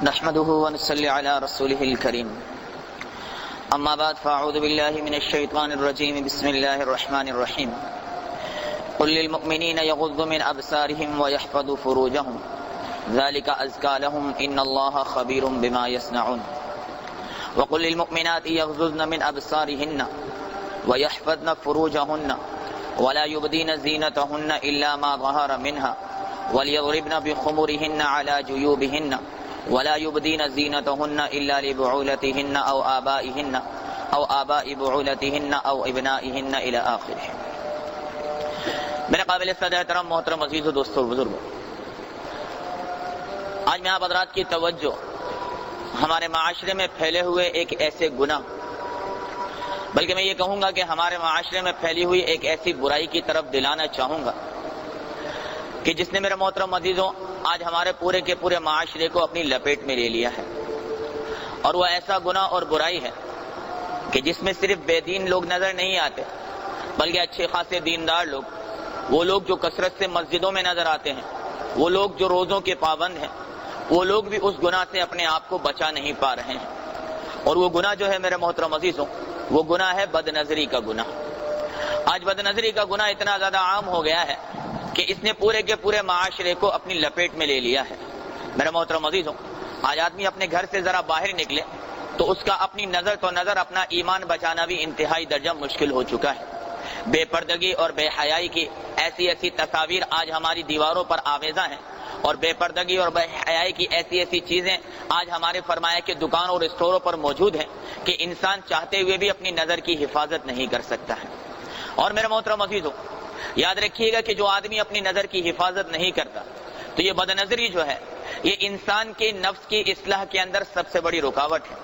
نحمده ونصلي على رسوله الكريم اما بعد فاعوذ بالله من الشيطان الرجيم بسم الله الرحمن الرحيم قل للمؤمنين يغضوا من ابصارهم ويحفظوا فروجهم ذلك ازكى لهم ان الله خبير بما يصنعون وقل للمؤمنات يغضضن من ابصارهن ويحفظن فروجهن ولا يبدين زينتهن الا ما ظهر منها وليضربن بخمرهن على جيوبهن ولا يبدين زينتهن الا لبعولتهن او آبائهن او آباء بعولتهن او ابنائهن الى آخره۔ میرے قابل صدر احترام محترم عزیز و دوستو بزرگوں، آج میں آپ حضرات کی توجہ ہمارے معاشرے میں پھیلے ہوئے ایک ایسے گناہ، بلکہ میں یہ کہوں گا کہ ہمارے معاشرے میں پھیلی ہوئی ایک ایسی برائی کی طرف دلانا چاہوں گا کہ جس نے میرے محترم عزیزوں آج ہمارے پورے کے پورے معاشرے کو اپنی لپیٹ میں لے لیا ہے، اور وہ ایسا گناہ اور برائی ہے کہ جس میں صرف بے دین لوگ نظر نہیں آتے، بلکہ اچھے خاصے دیندار لوگ، وہ لوگ جو کثرت سے مسجدوں میں نظر آتے ہیں، وہ لوگ جو روزوں کے پابند ہیں، وہ لوگ بھی اس گناہ سے اپنے آپ کو بچا نہیں پا رہے ہیں۔ اور وہ گناہ جو ہے میرے محترم عزیزوں، وہ گناہ ہے بد نظری کا گناہ۔ آج بد نظری کا گناہ اتنا زیادہ عام ہو گیا ہے کہ اس نے پورے کے پورے معاشرے کو اپنی لپیٹ میں لے لیا ہے۔ میرے محترم عزیزوں، آج آدمی اپنے گھر سے ذرا باہر نکلے تو اس کا اپنی نظر تو نظر اپنا ایمان بچانا بھی انتہائی درجہ مشکل ہو چکا ہے۔ بے پردگی اور بے حیائی کی ایسی ایسی تصاویر آج ہماری دیواروں پر آویزاں ہیں، اور بے پردگی اور بے حیائی کی ایسی ایسی چیزیں آج ہمارے فرمایا کہ دکانوں اور اسٹوروں پر موجود ہیں کہ انسان چاہتے ہوئے بھی اپنی نظر کی حفاظت نہیں کر سکتا ہے۔ اور میرے محترم عزیزوں، یاد رکھیے گا کہ جو آدمی اپنی نظر کی حفاظت نہیں کرتا تو یہ بد نظری جو ہے یہ انسان کے نفس کی اصلاح کے اندر سب سے بڑی رکاوٹ ہے۔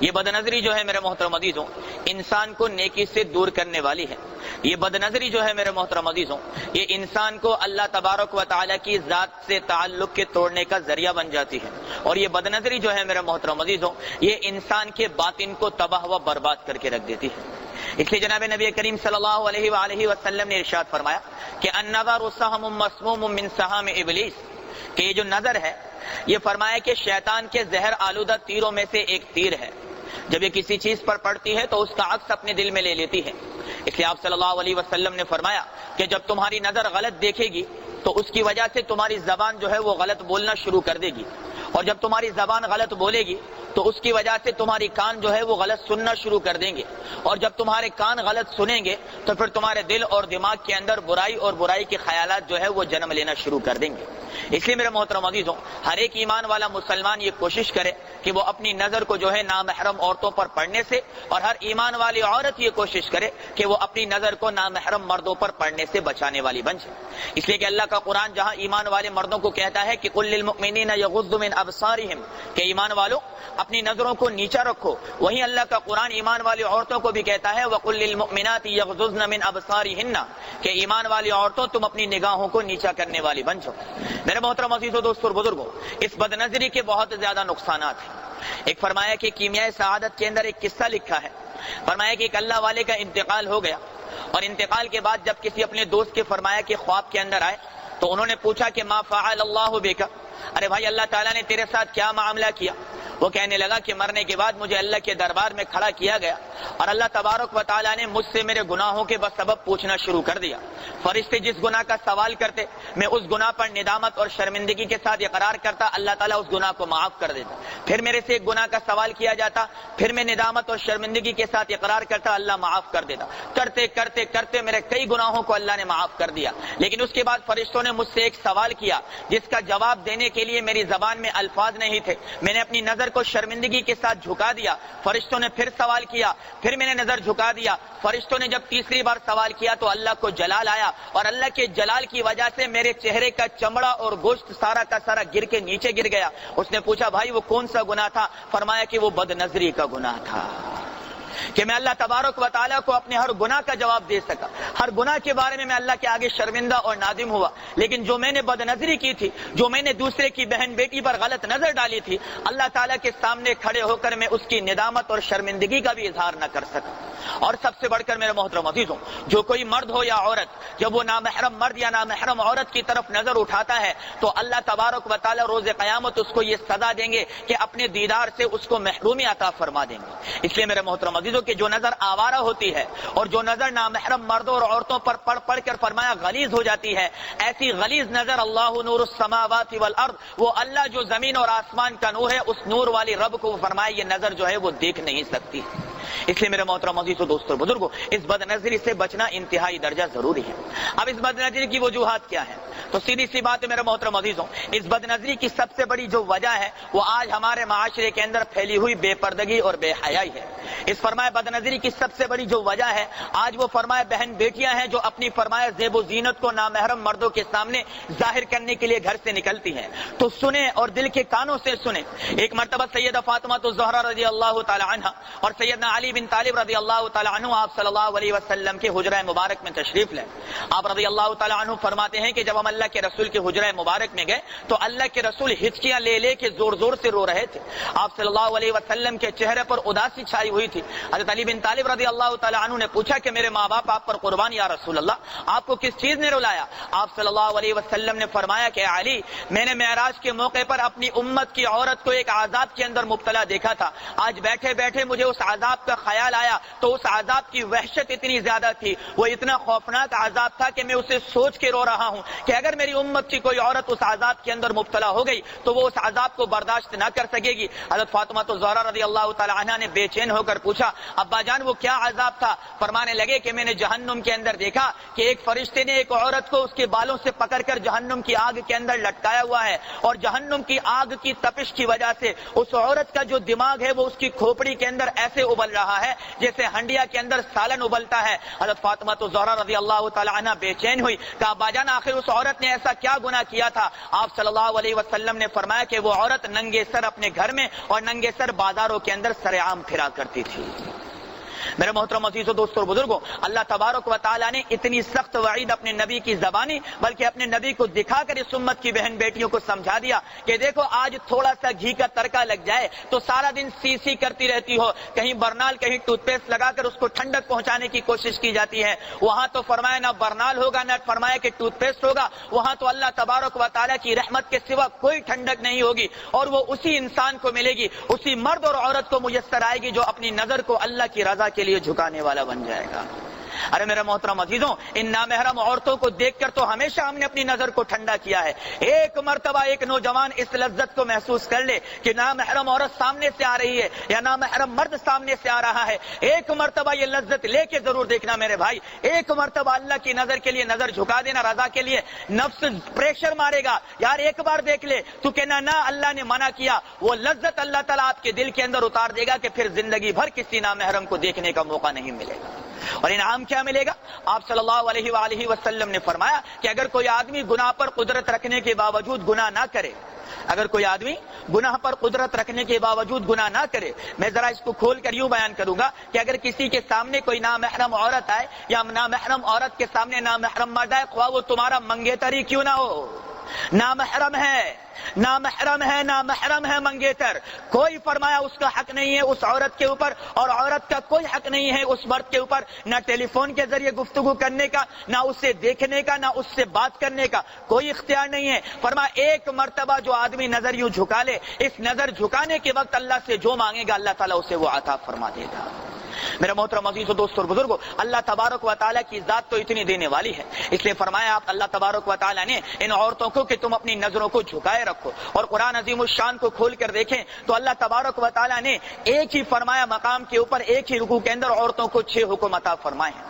یہ بد نظری جو ہے میرے محترم عزیزوں انسان کو نیکی سے دور کرنے والی ہے۔ یہ بد نظری جو ہے میرے محترم عزیزوں یہ انسان کو اللہ تبارک و تعالی کی ذات سے تعلق کے توڑنے کا ذریعہ بن جاتی ہے، اور یہ بد نظری جو ہے میرے محترم عزیزوں یہ انسان کے باطن کو تباہ و برباد کر کے رکھ دیتی ہے۔ اس لیے جناب نبی کریم صلی اللہ علیہ وآلہ وسلم نے ارشاد فرمایا کہ النظر سہم مسموم من سہام ابلیس، کہ یہ جو نظر ہے یہ فرمایا کہ شیطان کے زہر آلودہ تیروں میں سے ایک تیر ہے۔ جب یہ کسی چیز پر پڑتی ہے تو اس کا عکس اپنے دل میں لے لیتی ہے۔ اس لیے آپ صلی اللہ علیہ وسلم نے فرمایا کہ جب تمہاری نظر غلط دیکھے گی تو اس کی وجہ سے تمہاری زبان جو ہے وہ غلط بولنا شروع کر دے گی، اور جب تمہاری زبان غلط بولے گی تو اس کی وجہ سے تمہاری کان جو ہے وہ غلط سننا شروع کر دیں گے، اور جب تمہارے کان غلط سنیں گے تو پھر تمہارے دل اور دماغ کے اندر برائی اور برائی کے خیالات جو ہے وہ جنم لینا شروع کر دیں گے۔ اس لیے میرے محترم عزیزوں ہر ایک ایمان والا مسلمان یہ کوشش کرے کہ وہ اپنی نظر کو جو ہے نامحرم عورتوں پر پڑنے سے، اور ہر ایمان والی عورت یہ کوشش کرے کہ وہ اپنی نظر کو نامحرم مردوں پر پڑنے سے بچانے والی بن جائے۔ اس لیے کہ اللہ کا قرآن جہاں ایمان والے مردوں کو کہتا ہے کہ قل للمؤمنین یغضوا من ابصارہم، کہ ایمان والوں اپنی نظروں کو نیچا رکھو، وہیں اللہ کا قرآن ایمان والی عورتوں کو بھی کہتا ہے وقل للمؤمنات یغضضن من ابصارہن، کہ ایمان والی عورتوں تم اپنی نگاہوں کو نیچا کرنے والی بن جاؤ۔ میرے محترم عزیزو دوستو اور بزرگوں، اس بد نظری کے بہت زیادہ نقصانات ہیں۔ ایک فرمایا کہ کیمیائے سعادت کے اندر ایک قصہ لکھا ہے، فرمایا کہ ایک اللہ والے کا انتقال ہو گیا، اور انتقال کے بعد جب کسی اپنے دوست کے فرمایا کہ خواب کے اندر آئے تو انہوں نے پوچھا کہ ما فعل اللہ بک، ارے بھائی اللہ تعالیٰ نے تیرے ساتھ کیا معاملہ کیا؟ وہ کہنے لگا کہ مرنے کے بعد مجھے اللہ کے دربار میں کھڑا کیا گیا، اور اللہ تبارک و تعالیٰ نے مجھ سے میرے گناہوں کے سبب پوچھنا شروع کر دیا۔ فرشتے جس گناہ کا سوال کرتے میں اس گناہ پر ندامت اور شرمندگی کے ساتھ اقرار کرتا، اللہ تعالیٰ اس گناہ کو معاف کر دیتا۔ پھر میرے سے ایک گناہ کا سوال کیا جاتا، پھر میں ندامت اور شرمندگی کے ساتھ اقرار کرتا، اللہ معاف کر دیتا۔ کرتے کرتے کرتے میرے کئی گناہوں کو اللہ نے معاف کر دیا، لیکن اس کے بعد فرشتوں نے مجھ سے ایک سوال کیا جس کا جواب دینے کے لیے میری زبان میں الفاظ نہیں تھے۔ میں نے اپنی نظر کو شرمندگی کے ساتھ جھکا دیا، فرشتوں نے پھر سوال کیا، پھر میں نے نظر جھکا دیا۔ فرشتوں نے جب تیسری بار سوال کیا تو اللہ کو جلال آیا، اور اللہ کے جلال کی وجہ سے میرے چہرے کا چمڑا اور گوشت سارا کا سارا گر کے نیچے گر گیا۔ اس نے پوچھا بھائی وہ کون سا گناہ تھا؟ فرمایا کہ وہ بد نظری کا گناہ تھا۔ کہ میں اللہ تبارک و تعالیٰ کو اپنے ہر گناہ کا جواب دے سکا، ہر گناہ کے بارے میں اللہ کے آگے شرمندہ اور نادم ہوا، لیکن جو میں نے بد نظری کی تھی، جو میں نے دوسرے کی بہن بیٹی پر غلط نظر ڈالی تھی، اللہ تعالیٰ کے سامنے کھڑے ہو کر میں اس کی ندامت اور شرمندگی کا بھی اظہار نہ کر سکا۔ اور سب سے بڑھ کر میرے محترم عزیزوں، جو کوئی مرد ہو یا عورت، جب وہ نامحرم مرد یا نامحرم عورت کی طرف نظر اٹھاتا ہے تو اللہ تبارک و تعالیٰ روز قیامت اس کو یہ سزا دیں گے کہ اپنے دیدار سے اس کو محرومی عطا فرما دیں گے۔ اس لیے میرے محترم عزیزوں کہ جو نظر آوارہ ہوتی ہے اور جو نظر نامحرم مردوں اور عورتوں پر پڑھ کر فرمایا غلیظ ہو جاتی ہے، ایسی غلیظ نظر اللہ نور السماوات والارض، وہ اللہ جو زمین اور آسمان کا نور ہے، اس نور والی رب کو فرمایا یہ نظر جو ہے وہ دیکھ نہیں سکتی۔ اس لیے میرے محترم عزیزوں، دوستوں، بزرگوں، اس بد نظری سے بچنا انتہائی درجہ ضروری ہے۔ اب اس بد نظری کی وجوہات کیا ہیں؟ تو سیدھی سی بات ہے میرے محترم عزیزوں، اس بد نظری کی سب سے بڑی جو وجہ ہے وہ آج ہمارے معاشرے کے اندر پھیلی ہوئی بے پردگی اور بے حیائی ہے۔ اس فرمائے بد نظری کی سب سے بڑی جو وجہ ہے، آج وہ فرمائے بہن بیٹیاں ہیں جو اپنی فرمائے زیب و زینت کو نامحرم مردوں کے سامنے ظاہر کرنے کے لیے گھر سے نکلتی ہیں۔ تو سنیں اور دل کے کانوں سے سنیں۔ ایک مرتبہ سیدہ فاطمہ الزہرا رضی اللہ تعالی عنہ اور سیدنا علی بن طالب رضی اللہ تعالی عنہ آپ صلی اللہ علیہ وسلم کے حجرہ مبارک میں تشریف لیں۔ آپ رضی اللہ تعالی عنہ فرماتے ہیں کہ جب ہم اللہ کے رسول کے حجرہ مبارک میں گئے تو اللہ کے رسول ہچکیاں لے لے کے زور زور سے رو رہے تھے۔ آپ صلی اللہ علیہ وسلم کے چہرے پر اداسی چھائی ہوئی تھی۔ حضرت علی بن طالب رضی اللہ تعالی عنہ نے پوچھا کہ میرے ماں باپ آپ پر قربان یا رسول اللہ، آپ کو کس چیز نے رلایا؟ آپ صلی اللہ علیہ وسلم نے فرمایا کہ علی، میں نے معراج کے موقع پر اپنی امت کی عورت کو ایک عذاب کے اندر مبتلا دیکھا تھا۔ آج بیٹھے بیٹھے مجھے اس عذاب کا خیال آیا تو اس عذاب کی وحشت اتنی زیادہ تھی، وہ اتنا خوفناک عذاب تھا کہ میں اسے سوچ کے رو رہا ہوں کہ اگر میری امت کی کوئی عورت اس عذاب کے اندر مبتلا ہو گئی تو وہ اس عذاب کو برداشت نہ کر سکے گی۔ حضرت فاطمہ الزہرا رضی اللہ تعالی عنہا نے بے چین ہو کر پوچھا، ابا جان وہ کیا عذاب تھا؟ فرمانے لگے کہ میں نے جہنم کے اندر دیکھا کہ ایک فرشتے نے ایک عورت کو اس کے بالوں سے پکڑ کر جہنم کی آگ کے اندر لٹکایا ہوا ہے، اور جہنم کی آگ کی تپش کی وجہ سے اس عورت کا جو دماغ ہے وہ اس کی کھوپڑی کے اندر ایسے ابل رہا ہے جیسے ہنڈیا کے اندر سالن ابلتا ہے۔ حضرت فاطمہ الزہرا رضی اللہ تعالی عنہ بے چین ہوئی، کہا ابا جان آخر اس عورت نے ایسا کیا گناہ کیا تھا؟ آپ صلی اللہ علیہ وسلم نے فرمایا کہ وہ عورت ننگے سر اپنے گھر میں اور ننگے سر بازاروں کے اندر سرعام پھرا کرتی تھی۔ میرے محترم عزیزوں، دوستوں اور بزرگوں، اللہ تبارک و تعالیٰ نے اتنی سخت وعید اپنے نبی کی زبانی بلکہ اپنے نبی کو دکھا کر اس امت کی بہن بیٹیوں کو سمجھا دیا کہ دیکھو آج تھوڑا سا گھی کا تڑکا لگ جائے تو سارا دن سی سی کرتی رہتی ہو، کہیں برنال کہیں ٹوتھ پیسٹ لگا کر اس کو ٹھنڈک پہنچانے کی کوشش کی جاتی ہے۔ وہاں تو فرمایا نہ برنال ہوگا نہ فرمایا کہ ٹوتھ پیسٹ ہوگا، وہاں تو اللہ تبارک و تعالیٰ کی رحمت کے سوا کوئی ٹھنڈک نہیں ہوگی، اور وہ اسی انسان کو ملے گی، اسی مرد اور عورت کو میسر آئے گی جو اپنی نظر کو اللہ کی رضا کے لیے جھکانے والا بن جائے گا۔ ارے میرے محترم عزیزوں، ان نامحرم عورتوں کو دیکھ کر تو ہمیشہ ہم نے اپنی نظر کو ٹھنڈا کیا ہے۔ ایک مرتبہ ایک نوجوان اس لذت کو محسوس کر لے کہ نامحرم عورت سامنے سے آ رہی ہے یا نامحرم مرد سامنے سے آ رہا ہے، ایک مرتبہ یہ لذت لے کے ضرور دیکھنا میرے بھائی۔ ایک مرتبہ اللہ کی نظر کے لیے نظر جھکا دینا، رضا کے لیے نفس پریشر مارے گا، یار ایک بار دیکھ لے تو کہنا نہ اللہ نے منع کیا، وہ لذت اللہ تعالیٰ آپ کے دل کے اندر اتار دے گا کہ پھر زندگی بھر کسی نامحرم کو دیکھنے کا موقع نہیں ملے گا۔ اور انعام کیا ملے گا؟ آپ صلی اللہ علیہ وآلہ وسلم نے فرمایا کہ اگر کوئی آدمی گناہ پر قدرت رکھنے کے باوجود گناہ نہ کرے، اگر کوئی آدمی گناہ پر قدرت رکھنے کے باوجود گناہ نہ کرے، میں ذرا اس کو کھول کر یوں بیان کروں گا کہ اگر کسی کے سامنے کوئی نامحرم عورت آئے یا نامحرم عورت کے سامنے نامحرم مرد آئے، خواہ وہ تمہارا منگیتر ہی کیوں نہ ہو، نامحرم ہے، نامحرم ہے، نامحرم ہے منگیتر، کوئی فرمایا اس کا حق نہیں ہے اس عورت کے اوپر، اور عورت کا کوئی حق نہیں ہے اس مرد کے اوپر، نہ ٹیلی فون کے ذریعے گفتگو کرنے کا، نہ اسے دیکھنے کا، نہ اس سے بات کرنے کا، کوئی اختیار نہیں ہے۔ فرمایا ایک مرتبہ جو آدمی نظر یوں جھکا لے، اس نظر جھکانے کے وقت اللہ سے جو مانگے گا اللہ تعالیٰ اسے وہ عطا فرما دے گا۔ میرے محترم عزیزوں، دوستوں اور بزرگوں، اللہ تبارک و تعالیٰ کی ذات تو اتنی دینے والی ہے، اس لیے فرمایا آپ اللہ تبارک و تعالیٰ نے ان عورتوں کو کہ تم اپنی نظروں کو جھکائے رکھو، اور قرآن عظیم الشان کو کھول کر دیکھیں تو اللہ تبارک و تعالیٰ نے ایک ہی فرمایا مقام کے اوپر ایک ہی رکوع کے اندر عورتوں کو 6 حکم عطا فرمائے ہیں۔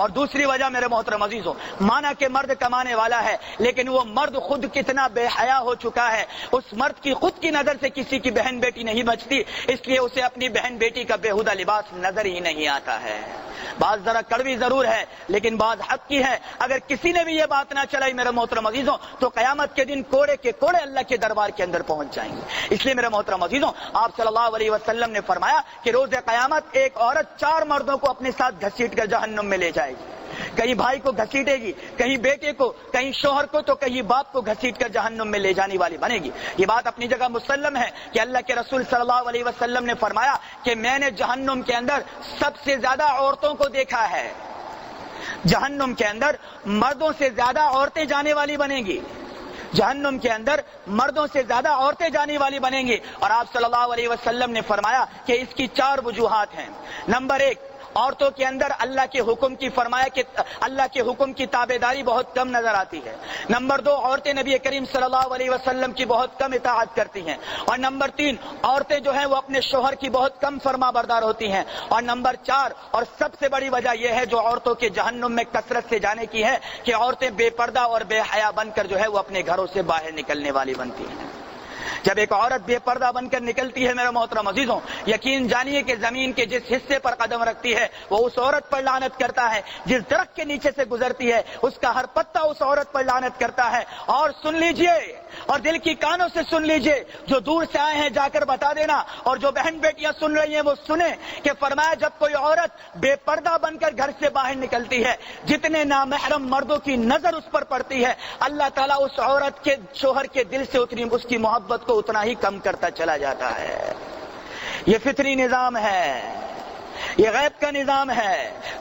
اور دوسری وجہ میرے محترم عزیزوں، مانا کہ مرد کمانے والا ہے لیکن وہ مرد خود کتنا بے حیا ہو چکا ہے، اس مرد کی خود کی نظر سے کسی کی بہن بیٹی نہیں بچتی، اس لیے اسے اپنی بہن بیٹی کا بیہودہ لباس نظر ہی نہیں آتا ہے۔ بات ذرا کڑوی ضرور ہے لیکن بات حق کی ہے۔ اگر کسی نے بھی یہ بات نہ چلائی میرے محترم عزیزوں تو قیامت کے دن کوڑے کے کوڑے اللہ کے دربار کے اندر پہنچ جائیں گے۔ اس لیے میرے محترم عزیزوں، آپ صلی اللہ علیہ وسلم نے فرمایا کہ روز قیامت ایک عورت 4 مردوں کو اپنے ساتھ گھسیٹ کر جہنم میں لے جائے گی۔ کہیں بھائی کو گھسیٹے گی، کہیں بیٹے کو، کہیں شوہر کو، تو کہیں باپ کو گھسیٹ کر جہنم میں لے جانے والی بنے گی۔ یہ بات اپنی جگہ مسلم ہے کہ اللہ کے رسول صلی اللہ علیہ وسلم نے فرمایا کہ میں نے جہنم کے اندر سب سے زیادہ عورتوں کو دیکھا ہے۔ جہنم کے اندر مردوں سے زیادہ عورتیں جانے والی بنیں گی، جہنم کے اندر مردوں سے زیادہ عورتیں جانے والی بنیں گی۔ اور آپ صلی اللہ علیہ وسلم نے فرمایا کہ اس کی 4 وجوہات ہیں۔ نمبر 1، عورتوں کے اندر اللہ کے حکم کی فرمایا کہ اللہ کے حکم کی تابعداری بہت کم نظر آتی ہے۔ نمبر 2، عورتیں نبی کریم صلی اللہ علیہ وسلم کی بہت کم اطاعت کرتی ہیں۔ اور نمبر 3، عورتیں جو ہیں وہ اپنے شوہر کی بہت کم فرما بردار ہوتی ہیں۔ اور نمبر 4 اور سب سے بڑی وجہ یہ ہے جو عورتوں کے جہنم میں کثرت سے جانے کی ہے کہ عورتیں بے پردہ اور بے حیا بن کر جو ہے وہ اپنے گھروں سے باہر نکلنے والی بنتی ہیں۔ جب ایک عورت بے پردہ بن کر نکلتی ہے میرے محترم عزیزوں، یقین جانیے کہ زمین کے جس حصے پر قدم رکھتی ہے وہ اس عورت پر لعنت کرتا ہے، جس درخت کے نیچے سے گزرتی ہے اس کا ہر پتا اس عورت پر لعنت کرتا ہے۔ اور سن لیجئے اور دل کی کانوں سے سن لیجئے، جو دور سے آئے ہیں جا کر بتا دینا، اور جو بہن بیٹیاں سن رہی ہیں وہ سنیں کہ فرمایا جب کوئی عورت بے پردہ بن کر گھر سے باہر نکلتی ہے، جتنے نامحرم مردوں کی نظر اس پر پڑتی ہے، اللہ تعالیٰ اس عورت کے شوہر کے دل سے اتنی اس کی محبت کو اتنا ہی کم کرتا چلا جاتا ہے۔ یہ فطری نظام ہے، یہ غیب کا نظام ہے،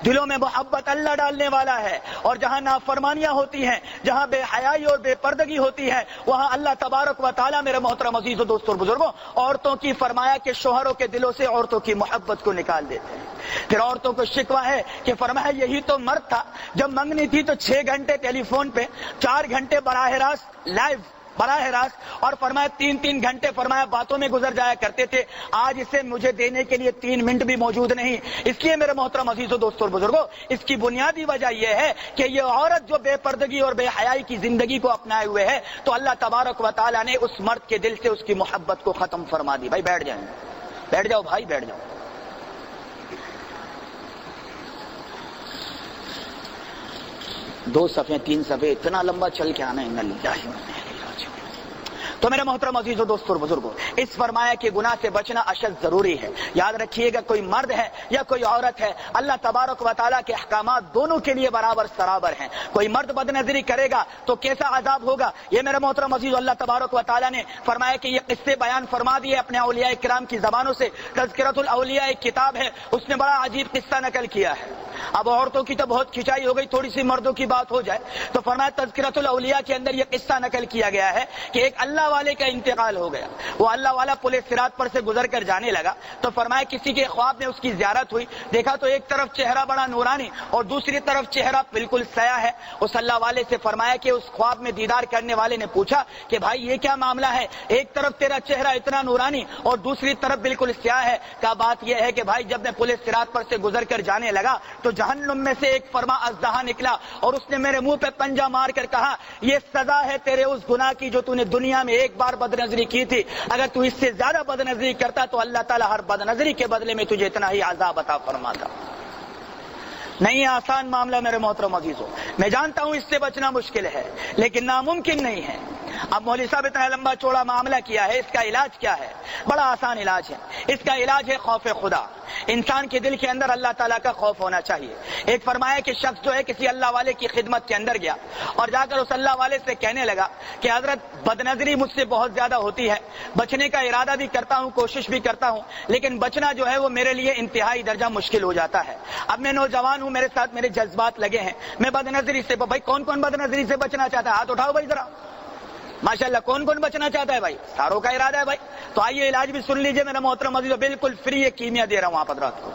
دلوں میں محبت اللہ ڈالنے والا ہے۔ اور جہاں نافرمانیاں ہوتی ہیں، جہاں بے حیائی اور بے پردگی ہوتی ہے، وہاں اللہ تبارک و تعالیٰ میرے محترم عزیز و دوستوں اور بزرگوں عورتوں کی فرمایا کہ شوہروں کے دلوں سے عورتوں کی محبت کو نکال دیتے ہیں۔ پھر عورتوں کو شکوہ ہے کہ فرمایا یہی تو مرد تھا، جب منگنی تھی تو 6 گھنٹے ٹیلی فون پہ، 4 گھنٹے براہ راست لائیو براہ راست، اور فرمایا 3 گھنٹے فرمایا باتوں میں گزر جایا کرتے تھے، آج اسے مجھے دینے کے لیے 3 منٹ بھی موجود نہیں۔ اس لیے میرے محترم عزیز و دوستوں اور بزرگوں، اس کی بنیادی وجہ یہ ہے کہ یہ عورت جو بے پردگی اور بے حیائی کی زندگی کو اپنائے ہوئے ہے، تو اللہ تبارک و تعالیٰ نے اس مرد کے دل سے اس کی محبت کو ختم فرما دی۔ بھائی بیٹھ جائیں، بیٹھ جاؤ بھائی، بیٹھ جاؤ۔ 2 صفحے 3 صفحے اتنا لمبا چل کے آنا ہے۔ تو میرے محترم عزیز و دوستوں اور بزرگوں، اس فرمایا کہ گناہ سے بچنا اشد ضروری ہے۔ یاد رکھیے گا، کوئی مرد ہے یا کوئی عورت ہے، اللہ تبارک و تعالیٰ کے احکامات دونوں کے لیے برابر سرابر ہیں۔ کوئی مرد بد نظری کرے گا تو کیسا عذاب ہوگا، یہ میرے محترم عزیز اللہ تبارک و تعالیٰ نے فرمایا کہ یہ قصے بیان فرما دیے اپنے اولیاء کرام کی زبانوں سے۔ تذکرۃ الاولیاء ایک کتاب ہے، اس نے بڑا عجیب قصہ نقل کیا ہے۔ اب عورتوں کی تو بہت کھچائی ہو گئی، تھوڑی سی مردوں کی بات ہو جائے تو فرمایا تذکرۃ الاولیاء کے اندر یہ قصہ نقل کیا گیا ہے کہ ایک اللہ والے کا انتقال ہو گیا۔ وہ اللہ والا پل صراط پر سے گزر کر جانے لگا تو فرمایا کسی کے خواب میں اس کی زیارت ہوئی، دیکھا تو ایک طرف چہرہ بڑا نورانی اور دوسری طرف چہرہ بالکل سیاہ ہے۔ اس اللہ والے سے فرمایا کہ اس خواب میں دیدار کرنے والے نے پوچھا کہ بھائی یہ کیا معاملہ ہے، ایک طرف تیرا چہرہ اتنا نورانی اور دوسری طرف بالکل سیاہ ہے؟ کہا بات یہ ہے کہ بھائی جب میں پل صراط پر سے گزر کر جانے لگا تو جہنم میں سے ایک فرما اژدہا نکلا اور اس نے میرے منہ پہ پنجہ مار کر کہا یہ سزا ہے تیرے اس گناہ کی جو تو نے دنیا میں ایک بار بد نظری کی تھی، اگر تو اس سے زیادہ بد نظری کرتا تو اللہ تعالیٰ ہر بد نظری کے بدلے میں تجھے اتنا ہی عذاب عطا فرماتا۔ نہیں آسان معاملہ میرے محترم عزیزوں، میں جانتا ہوں اس سے بچنا مشکل ہے لیکن ناممکن نہیں ہے۔ اب مولوی صاحب اتنا لمبا چوڑا معاملہ کیا ہے، اس کا علاج کیا ہے؟ بڑا آسان علاج ہے، اس کا علاج ہے خوف خدا۔ انسان کے دل کے اندر اللہ تعالیٰ کا خوف ہونا چاہیے۔ ایک فرمایا کہ شخص جو ہے کسی اللہ والے کی خدمت کے اندر گیا اور جا کر اس اللہ والے سے کہنے لگا کہ حضرت بد نظری مجھ سے بہت زیادہ ہوتی ہے، بچنے کا ارادہ بھی کرتا ہوں، کوشش بھی کرتا ہوں، لیکن بچنا جو ہے وہ میرے لیے انتہائی درجہ مشکل ہو جاتا ہے۔ اب میں نوجوان ہوں، میرے ساتھ میرے جذبات لگے ہیں، میں بد نظری سے، بھائی کون کون بد نظری سے بچنا چاہتا ہے؟ ہاتھ اٹھاؤ بھائی ذرا، ماشاءاللہ کون کون بچنا چاہتا ہے؟ بھائی ساروں کا ارادہ ہے بھائی، تو آئیے علاج بھی سن لیجئے میرا محترم عزیز، بالکل فری یہ کیمیا دے رہا ہوں آپ حضرات کو۔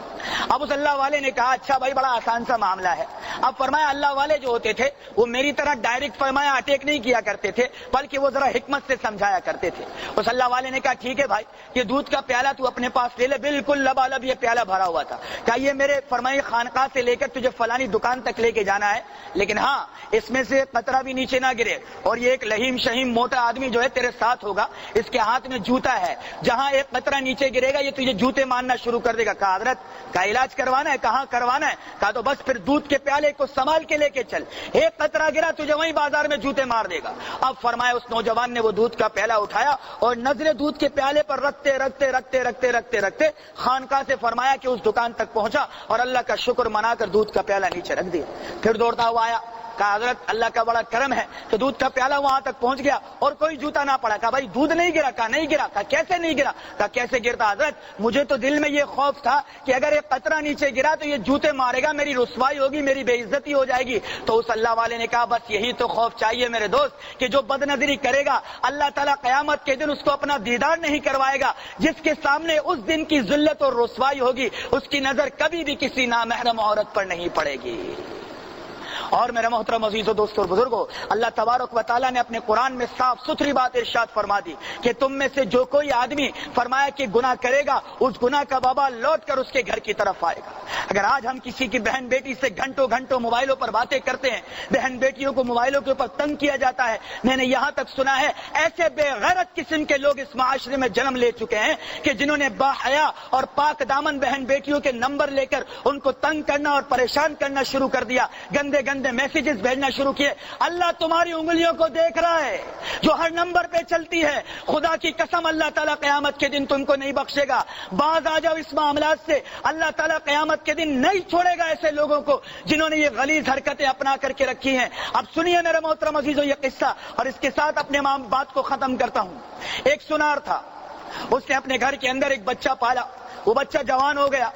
اب اس اللہ والے نے کہا اچھا بھائی بڑا آسان سا معاملہ ہے، اب فرمایا اللہ والے جو ہوتے تھے وہ میری طرح ڈائریکٹ فرمایا اٹیک نہیں کیا کرتے تھے، بلکہ وہ ذرا حکمت سے سمجھایا کرتے تھے۔ اس اللہ والے نے کہا ٹھیک ہے بھائی، یہ دودھ کا پیالہ تو اپنے پاس لے لے، بالکل لبالب یہ پیالہ بھرا ہوا تھا۔ کہا یہ میرے فرمائی خانقاہ سے لے کر تجھے فلانی دکان تک لے کے جانا ہے، لیکن ہاں اس میں سے قطرہ بھی نیچے نہ گرے، اور یہ ایک لہیم شہیم موٹا آدمی جو ہے تیرے ساتھ ہوگا، اس کے ہاتھ میں جوتا ہے، جہاں ایک قطرہ نیچے گرے گا یہ تجھے جوتے مارنا شروع کر دے گا۔ کہا حضرت کا علاج کروانا ہے؟ کہاں کروانا ہے؟ کہا تو بس پھر دودھ کے پیالے کو سنبھال کے لے کے چل، ایک قطرہ گرا تجھے وہیں بازار میں جوتے مار دے گا۔ اب فرمایا اس نوجوان نے وہ دودھ کا پیالہ اٹھایا اور نظریں دودھ کے پیالے پر رکھتے رکھتے رکھتے رکھتے رکھتے رکھتے خانقاہ سے فرمایا کہ اس دکان تک پہنچا اور اللہ کا شکر منا کر دودھ کا پیالہ نیچے رکھ دیا۔ پھر دوڑتا ہوا آیا، کہا حضرت اللہ کا بڑا کرم ہے کہ دودھ کا پیالہ وہاں تک پہنچ گیا اور کوئی جوتا نہ پڑا۔ کہا بھائی دودھ نہیں گرا؟ کہا نہیں گرا۔ کہا کیسے نہیں گرا؟ کہا کیسے گرتا حضرت، مجھے تو دل میں یہ خوف تھا کہ اگر ایک قطرہ نیچے گرا تو یہ جوتے مارے گا، میری رسوائی ہوگی، میری بے عزتی ہو جائے گی۔ تو اس اللہ والے نے کہا بس یہی تو خوف چاہیے میرے دوست، کہ جو بد نظری کرے گا اللہ تعالیٰ قیامت کے دن اس کو اپنا دیدار نہیں کروائے گا، جس کے سامنے اس دن کی ذلت اور رسوائی ہوگی اس کی نظر کبھی بھی کسی نامحرم عورت پر نہیں پڑے گی۔ اور میرے محترم عزیز و دوستو اور بزرگوں، اللہ تبارک و تعالیٰ نے اپنے قرآن میں صاف ستھری بات ارشاد فرما دی کہ تم میں سے جو کوئی آدمی فرمایا کہ گناہ کرے گا اس گناہ کا وبال لوٹ کر اس کے گھر کی طرف آئے گا۔ اگر آج ہم کسی کی بہن بیٹی سے گھنٹوں گھنٹوں موبائلوں پر باتیں کرتے ہیں، بہن بیٹیوں کو موبائلوں کے اوپر تنگ کیا جاتا ہے، میں نے یہاں تک سنا ہے ایسے بے غیرت قسم کے لوگ اس معاشرے میں جنم لے چکے ہیں کہ جنہوں نے باحیا اور پاک دامن بہن بیٹیوں کے نمبر لے کر ان کو تنگ کرنا اور پریشان کرنا شروع کر دیا، گندے گندے میسیجز بھیجنا شروع کیے۔ اللہ تمہاری انگلیوں کو دیکھ رہا ہے جو ہر نمبر پہ چلتی ہے، خدا کی قسم اللہ تعالیٰ قیامت کے دن تم کو نہیں بخشے گا۔ باز آ جاؤ اس معاملات سے، اللہ تعالیٰ قیامت کے دن نہیں چھوڑے گا ایسے لوگوں کو جنہوں نے یہ غلیظ حرکتیں اپنا کر کے رکھی ہیں۔ اب سنیے میرے محترم عزیزو یہ قصہ، اور اس کے ساتھ اپنے بات کو ختم کرتا ہوں۔ ایک سنار تھا، اس نے اپنے گھر کے اندر ایک بچہ پالا، وہ بچہ جوان ہو گیا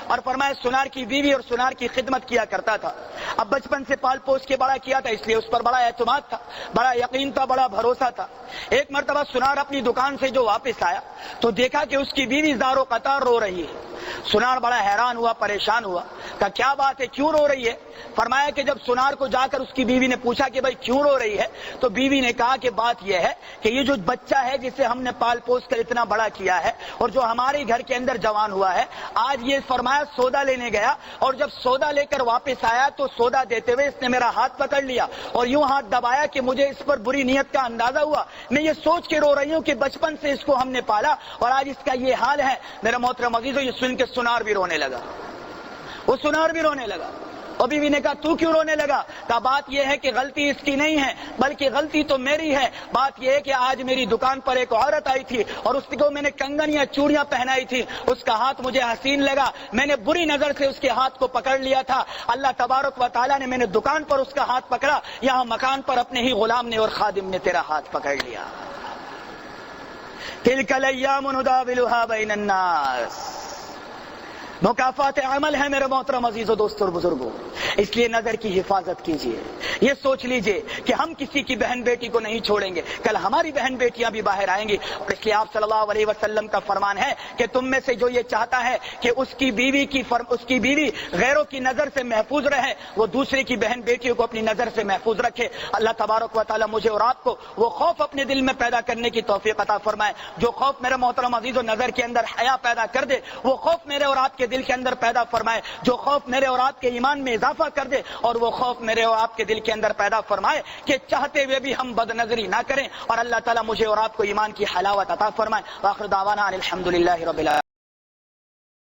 اور فرمایا سنار کی بیوی اور سنار کی خدمت کیا کرتا تھا۔ اب بچپن سے پال پوس کے بڑا کیا تھا، اس لیے اس پر بڑا اعتماد تھا، بڑا یقین تھا، بڑا بھروسہ تھا۔ ایک مرتبہ سنار اپنی دکان سے جو واپس آیا تو دیکھا کہ اس کی بیوی زار و قطار رو رہی ہے۔ سنار بڑا حیران ہوا، پریشان ہوا، کہا کیا بات ہے، کیوں رو رہی ہے؟ فرمایا کہ جب سنار کو جا کر اس کی بیوی نے پوچھا کہ بھائی کیوں رو رہی ہے، تو بیوی نے کہا کہ بات یہ ہے کہ یہ جو بچہ ہے جسے ہم نے پال پوس کر اتنا بڑا کیا ہے اور جو ہمارے گھر کے اندر جوان ہوا ہے، آج یہ فرمایا سودا لینے گیا اور جب سودا لے کر واپس آیا تو سودا دیتے ہوئے اس نے میرا ہاتھ پکڑ لیا اور یوں ہاتھ دبایا کہ مجھے اس پر بری نیت کا اندازہ ہوا۔ میں یہ سوچ کے رو رہی ہوں کہ بچپن سے اس کو ہم نے پالا اور آج اس کا یہ حال ہے۔ میرا محترم عزیزو یہ سن کے سنار بھی رونے لگا، وہ سنار بھی رونے لگا۔ اور بیوی نے کہا تو کیوں رونے لگا؟ کہا بات یہ ہے کہ غلطی اس کی نہیں ہے بلکہ غلطی تو میری ہے۔ بات یہ ہے کہ آج میری دکان پر ایک عورت آئی تھی اور اس کو میں نے کنگن یا چوڑیاں پہنائی تھی، اس کا ہاتھ مجھے حسین لگا، میں نے بری نظر سے اس کے ہاتھ کو پکڑ لیا تھا۔ اللہ تبارک و تعالیٰ نے میں نے دکان پر اس کا ہاتھ پکڑا، یہاں مکان پر اپنے ہی غلام نے اور خادم نے تیرا ہاتھ پکڑ لیا۔ تلک الایام نداولها بین الناس، مکافات عمل ہے میرے محترم عزیزو دوستو اور بزرگوں۔ اس لیے نظر کی حفاظت کیجیے، یہ سوچ لیجئے کہ ہم کسی کی بہن بیٹی کو نہیں چھوڑیں گے، کل ہماری بہن بیٹیاں بھی باہر آئیں گی۔ اور اس لیے آپ صلی اللہ علیہ وسلم کا فرمان ہے کہ تم میں سے جو یہ چاہتا ہے کہ اس کی بیوی غیروں کی نظر سے محفوظ رہے، وہ دوسرے کی بہن بیٹیوں کو اپنی نظر سے محفوظ رکھے۔ اللہ تبارک و تعالیٰ مجھے اور آپ کو وہ خوف اپنے دل میں پیدا کرنے کی توفیق عطا فرمائے، جو خوف میرے محترم عزیزو نظر کے اندر حیا پیدا کر دے، وہ خوف میرے اور آپ کے دل کے اندر پیدا فرمائے، جو خوف میرے اور آپ کے ایمان میں اضافہ کر دے، اور وہ خوف میرے اور آپ کے دل کے اندر پیدا فرمائے کہ چاہتے ہوئے بھی ہم بد نظری نہ کریں، اور اللہ تعالیٰ مجھے اور آپ کو ایمان کی حلاوت عطا فرمائے۔ وآخر دعوانا الحمدللہ رب العالمین۔